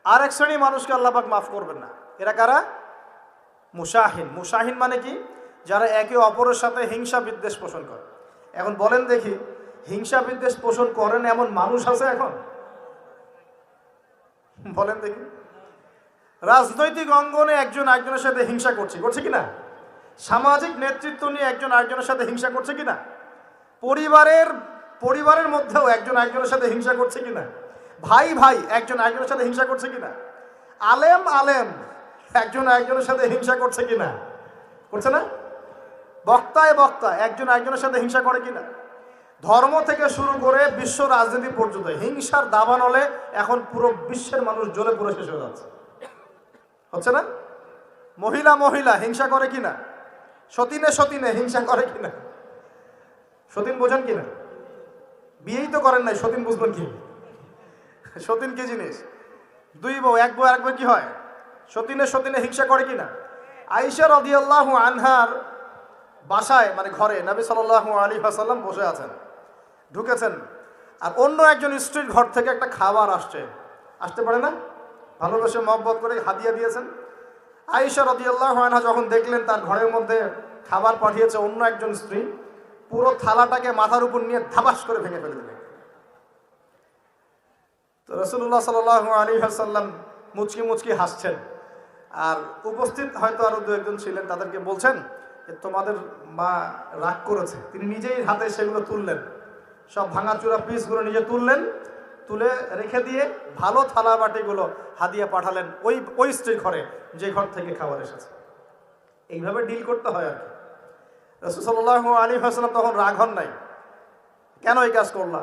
আর এক শ্রেণী মানুষকে আল্লাহ পাক মাফ করবেন না। এরা কারা? মুশাহিন। মুশাহিন মানে কি? যারা একে অপরের সাথে হিংসা বিদ্বেষ পোষণ করে। এখন বলেন দেখি, হিংসা বিদ্বেষ পোষণ করেন এমন মানুষ আছে এখন? বলেন দেখি। রাজনৈতিক অঙ্গনে একজন আরেকজনের সাথে হিংসা করছে কিনা? সামাজিক নেতৃত্ব নিয়ে একজন আরেকজনের সাথে হিংসা করছে কিনা? পরিবারের মধ্যেও একজন আরেকজনের সাথে হিংসা করছে কিনা? ভাই ভাই একজন আরেকজনের সাথে হিংসা করছে কিনা? আলেম একজন আরেকজনের সাথে হিংসা করছে কিনা? করছে না? বক্তা একজন আরেকজনের সাথে হিংসা করে কিনা? ধর্ম থেকে শুরু করে বিশ্ব রাজনীতি পর্যন্ত হিংসার দাবানলে এখন পুরো বিশ্বের মানুষ জ্বলে পুরো শেষ হয়ে যাচ্ছে। হচ্ছে না? মহিলা হিংসা করে কিনা? সতীনে হিংসা করে কিনা? সতীন বোঝেন কিনা? বিয়েই তো করেন নাই, সতীন বুঝবেন কি? সতীন কি জিনিস? দুই বউ এক বউ আরেক বউ কি হয়? সতীনে হিংসা করে কিনা? আয়েশা রাদিয়াল্লাহু আনহার বাসায় মানে ঘরে নবী সাল্লাল্লাহু আলাইহি ওয়াসাল্লাম বসে আছেন, ঢুকেছেন, আর অন্য একজন স্ত্রীর ঘর থেকে একটা খাবার আসতে পারে না, ভালোবেসে মহব্বত করে হাদিয়া দিয়েছেন। আয়েশা রাদিয়াল্লাহু আনহা যখন দেখলেন তার ঘরের মধ্যে খাবার পাঠিয়েছে অন্য একজন স্ত্রী, পুরো থালাটাকে মাথার উপর নিয়ে ধাবাস করে ভেঙে ফেলে দিলেন। তো রাসূলুল্লাহ সাল্লাল্লাহু আলাইহি ওয়াসাল্লাম মুচকি হাসছেন, আর উপস্থিত হয়তো আরো দু একজন ছিলেন, তাদেরকে বলছেন যে তোমাদের মা রাগ করেছে। তিনি নিজেই হাতে সেগুলো তুললেন, সব ভাঙাচুরা পিসগুলো নিজে তুলে রেখে দিয়ে ভালো থালা বাটিগুলো হাদিয়া পাঠালেন ওই স্ত্রীর ঘরে, যে ঘর থেকে খাবার এসেছে। এইভাবে ডিল করতে হয় আর কি। রাসূল সাল্লাল্লাহু আলাইহি ওয়াসাল্লাম তখন রাগ হন নাই, কেন এই কাজ করলা?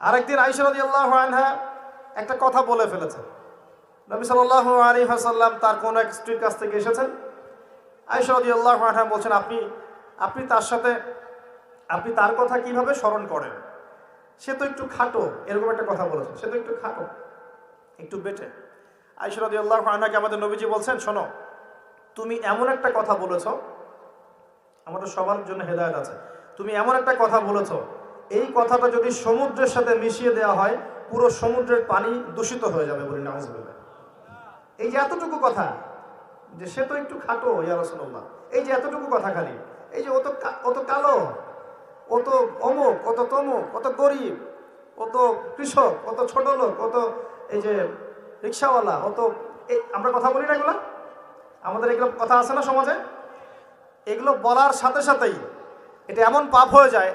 আরেকদিন আয়েশা রাদিয়াল্লাহু আনহা একটা কথা বলে ফেলেছেন। নবী সাল্লাল্লাহু আলাইহি ওয়াসাল্লাম তার কোন এক স্ত্রীর কাছ থেকে এসেছেন। আয়েশা রাদিয়াল্লাহু আনহা বলছেন, আপনি তার কথা কিভাবে স্মরণ করেন? সে তো একটু খাটো, এরকম একটা কথা বলেছেন, সে তো একটু খাটো, একটু বেটে। আয়েশা রাদিয়াল্লাহু আনহাকে আমাদের নবীজি বলছেন, শোনো, তুমি এমন একটা কথা বলেছ, আমাদের সবার জন্য হেদায়েত আছে, তুমি এমন একটা কথা বলেছ, এই কথাটা যদি সমুদ্রের সাথে মিশিয়ে দেওয়া হয় পুরো সমুদ্রের পানি দূষিত হয়ে যাবে, বলি নাউযুবিল্লাহ। এই যে এতটুকু কথা, যে সে তো একটু খাটো ইয়া রাসূলুল্লাহ, এই যে এতটুকু কথা, খালি এই যে অত কালো, অত অমুক, অত তমুক, অত গরিব, অত কৃষক, অত ছোট লোক, অত এই যে রিক্সাওয়ালা, আমরা কথা বলি না এগুলো? আমাদের এগুলো কথা আছে না সমাজে? এগুলো বলার সাথে সাথেই এটা এমন পাপ হয়ে যায়,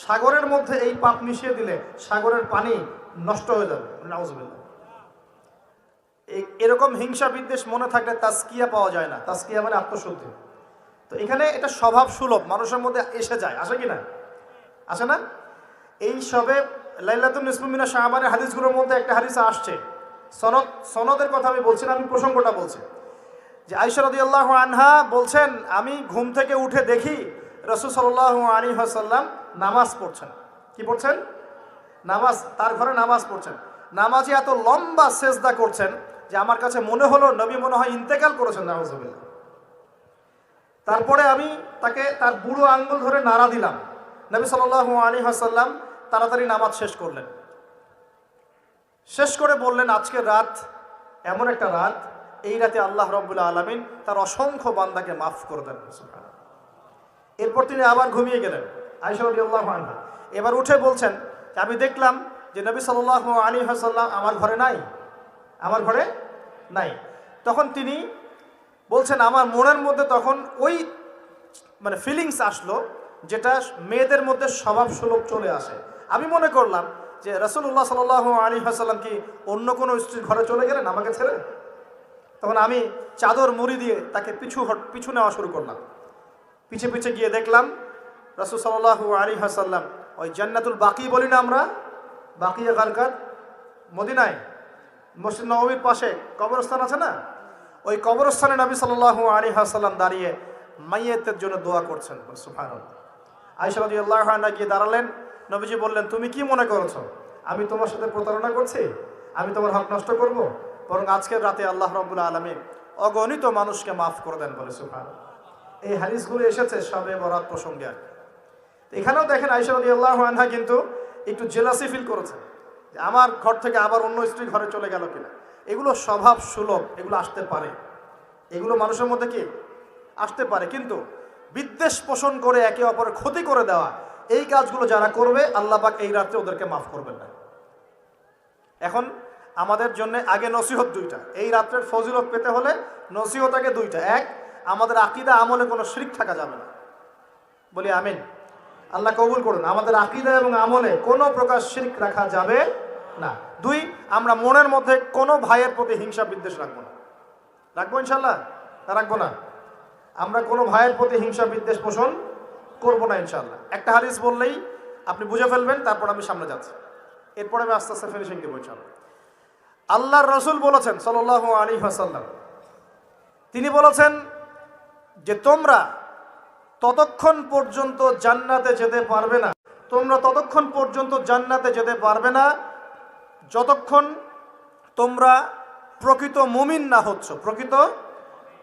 সাগরের মধ্যে এই পাপ মিশিয়ে দিলে সাগরের পানি নষ্ট হয়ে যাবে, নাউযুবিল্লাহ। এরকম হিংসা বিদ্বেষ মনে থাকলে তাজকিয়া পাওয়া যায় না। তাজকিয়া মানে আত্মশুদ্ধি। তো এখানে এটা স্বভাব সুলভ, মানুষের মধ্যে এসে যায়, আসে কি না? আসে না? এই সবে লাইলাতুন নিসফু মিনা শাবানের হাদিসগুলোর মধ্যে একটা হাদিস আসছে, সনদের কথা আমি বলছি না, আমি প্রসঙ্গটা বলছি, যে আয়েশা রাদিয়াল্লাহু আনহা বলছেন, আমি ঘুম থেকে উঠে দেখি রাসূল সাল্লাল্লাহু আলাইহি ওয়াসাল্লাম নামাজ পড়ছেন। কি পড়ছেন? নামাজ, তার ঘরে নামাজ পড়ছেন। নামাজে এত লম্বা সেজদা করছেন যে আমার কাছে মনে হলো নবী মনে হয় ইন্তেকাল করেছেন, নাউযুবিল্লাহ। তারপরে আমি তাকে তার বুড়ো আঙ্গুল ধরে নাড়া দিলাম। নবী সাল্লাল্লাহু আলাইহি ওয়াসাল্লাম তাড়াতাড়ি নামাজ শেষ করলেন, শেষ করে বললেন, আজকের রাত এমন একটা রাত, এই রাতে আল্লাহ রাব্বুল আলামিন তার অসংখ্য বান্দাকে মাফ করে দেন। সুবহানাল্লাহ। এরপর তিনি আবার ঘুমিয়ে গেলেন, আয়েশা রাদিয়াল্লাহু আনহা। এবার উঠে বলছেন যে আমি দেখলাম যে নবী সাল্লাল্লাহু আলাইহি ওয়াসাল্লাম আমার ঘরে নাই। তখন তিনি বলছেন, আমার মনের মধ্যে তখন ওই মানে ফিলিংস আসলো যেটা মেয়েদের মধ্যে স্বভাব সুলভ চলে আসে। আমি মনে করলাম যে রাসূলুল্লাহ সাল্লাল্লাহু আলাইহি ওয়াসাল্লাম কি অন্য কোনো স্ত্রীর ঘরে চলে গেলেন আমাকে ছেড়ে। তখন আমি চাদর মুড়ি দিয়ে তাকে পিছু নেওয়া শুরু করলাম। পিছে গিয়ে দেখলাম রাসূল সাল্লাল্লাহু আলাইহি ওয়াসাল্লাম ওই জান্নাতুল বাকি বলি না আমরা, বাকিয়া গারকাত, মদিনায় মসজিদ নববীর পাশে কবরস্থান আছে না, ওই কবরস্থানে নবী সাল্লাল্লাহু আলাইহি ওয়াসাল্লাম দাঁড়িয়ে মাইয়েতের জন্য দোয়া করছেন। সুবহানাল্লাহ। আয়েশা রাদিয়াল্লাহু আনহা গিয়ে দাঁড়ালেন, নবীজি বললেন, তুমি কি মনে করেছো আমি তোমার সাথে প্রতারণা করছি, আমি তোমার হক নষ্ট করব? বরং আজকের রাতে আল্লাহ রাব্বুল আলামিন অগণিত মানুষকে মাফ করে দেন, বলে সুবহানাল্লাহ। এই হাদিসগুলো এসেছে শবে বরাত প্রসঙ্গে। এখানেও দেখেন আয়েশা রাদিয়াল্লাহু আনহা কিন্তু একটু জেলাসি ফিল করেছেন যে আমার ঘর থেকে আবার অন্য স্ত্রী ঘরে চলে গেল কিনা। এগুলো স্বভাব সুলভ, এগুলো আসতে পারে, এগুলো মানুষের মধ্যে কি আসতে পারে। কিন্তু বিদ্বেষ পোষণ করে একে অপরের ক্ষতি করে দেওয়া, এই কাজগুলো যারা করবে আল্লাহ পাক এই রাত্রে ওদেরকে মাফ করবেন না। এখন আমাদের জন্য আগে নসিহত দুইটা। এই রাত্রের ফজিলত পেতে হলে নসিহত আগে দুইটা। এক, আমাদের আকীদা আমলে কোনো শিরক থাকা যাবে না, বলি আমিন। আল্লাহ কবুল করুন। আমাদের আকীদা এবং আমলে কোনো প্রকার শিরক রাখা যাবে না। দুই, আমরা মনের মধ্যে কোনো ভাইয়ের প্রতি হিংসা বিদ্বেষ রাখবো না। রাখবো ইনশাল্লাহ? না রাখবো না? আমরা কোনো ভাইয়ের প্রতি হিংসা বিদ্বেষ পোষণ করবো না ইনশাল্লাহ। একটা হাদিস বললেই আপনি বুঝে ফেলবেন, তারপর আমি সামনে যাচ্ছি, এরপরে আমি আস্তে আস্তে ফিনিশিং দেবো ইনশাল্লাহ। আল্লাহর রাসূল বলেছেন সাল্লাল্লাহু আলাইহি ওয়াসাল্লাম, তিনি বলেছেন যে তোমরা ততক্ষণ পর্যন্ত জান্নাতে যেতে পারবে না, তোমরা ততক্ষণ পর্যন্ত জান্নাতে যেতে পারবে না যতক্ষণ তোমরা প্রকৃত মুমিন না হচ্ছ, প্রকৃত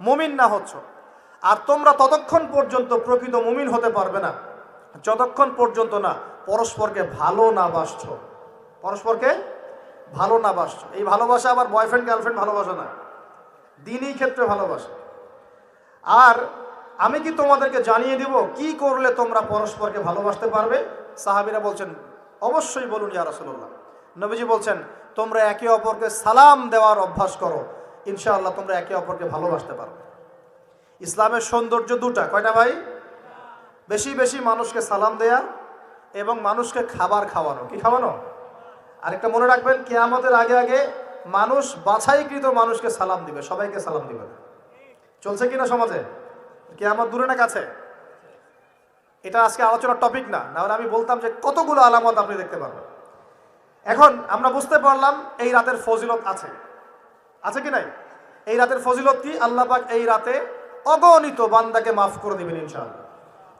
মুমিন না হচ্ছ। আর তোমরা ততক্ষণ পর্যন্ত প্রকৃত মুমিন হতে পারবে না যতক্ষণ পর্যন্ত না পরস্পরকে ভালো না বাসছো, পরস্পরকে ভালো না বাসছো। এই ভালোবাসা আবার বয়ফ্রেন্ড গার্লফ্রেন্ড ভালোবাসা না, দিনই ক্ষেত্রে ভালোবাসা। আর আমি কি তোমাদেরকে জানিয়ে দিব কি করলে তোমরা পরস্পরকে ভালোবাসতে পারবে? সাহাবীরা বলছেন অবশ্যই বলুন ইয়া রাসূলুল্লাহ। নবীজি বলছেন তোমরা একে অপরকে সালাম দেওয়ার অভ্যাস করো, ইনশাআল্লাহ তোমরা একে অপরকে ভালোবাসতে পারবে। ইসলামের সৌন্দর্য দুটা, কয়টা ভাই? বেশি বেশি মানুষকে সালাম দেয়া এবং মানুষকে খাবার খাওয়ানো। কি খাওয়ানো? আরেকটা মনে রাখবেন, কিয়ামতের আগে আগে মানুষ বাছাইকৃত মানুষকে সালাম দিবে, সবাইকে সালাম দিবে না। চলছে কিনা সমাজে? কিয়ামত দূরে না কাছে? এটা আজকে আলোচনার টপিক না, নাহলে আমি বলতাম যে কতগুলো আলামত আপনি দেখতে পারবেন। এখন আমরা বুঝতে পারলাম এই রাতের ফজিলত আছে, আছে কি নাই? এই রাতের ফজিলত কি? আল্লাহ পাক এই রাতে অগণিত বান্দাকে মাফ করে দিবেন ইনশাআল্লাহ।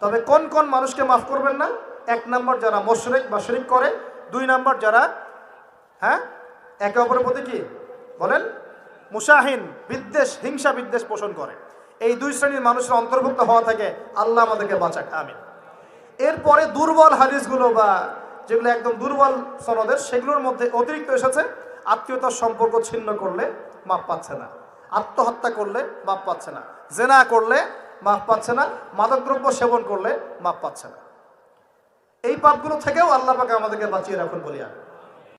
তবে কোন কোন মানুষকে মাফ করবেন না? এক নম্বর যারা মুশরিক বা শিরক করে, দুই নম্বর যারা একে অপরের প্রতি কি বলেন মুশাহিন, বিদ্বেষ, হিংসা বিদ্বেষ পোষণ করে। এই দুই শ্রেণীর মানুষের অন্তর্ভুক্ত হওয়া থেকে আল্লাহ আমাদেরকে বাঁচাক, আমিন। এরপরে দুর্বল হাদিসগুলো বা যেগুলো একদম দুর্বল সনদের, সেগুলোর মধ্যে অতিরিক্ত এসেছে আত্মীয়তার সম্পর্ক ছিন্ন করলে মাপ পাচ্ছে না, আত্মহত্যা করলে মাপ পাচ্ছে না, জেনা করলে মাপ পাচ্ছে না, মাদকদ্রব্য সেবন করলে মাপ পাচ্ছে না। এই পাপগুলো থেকেও আল্লাহ পাক আমাদেরকে বাঁচিয়ে রাখুন বলি আমি।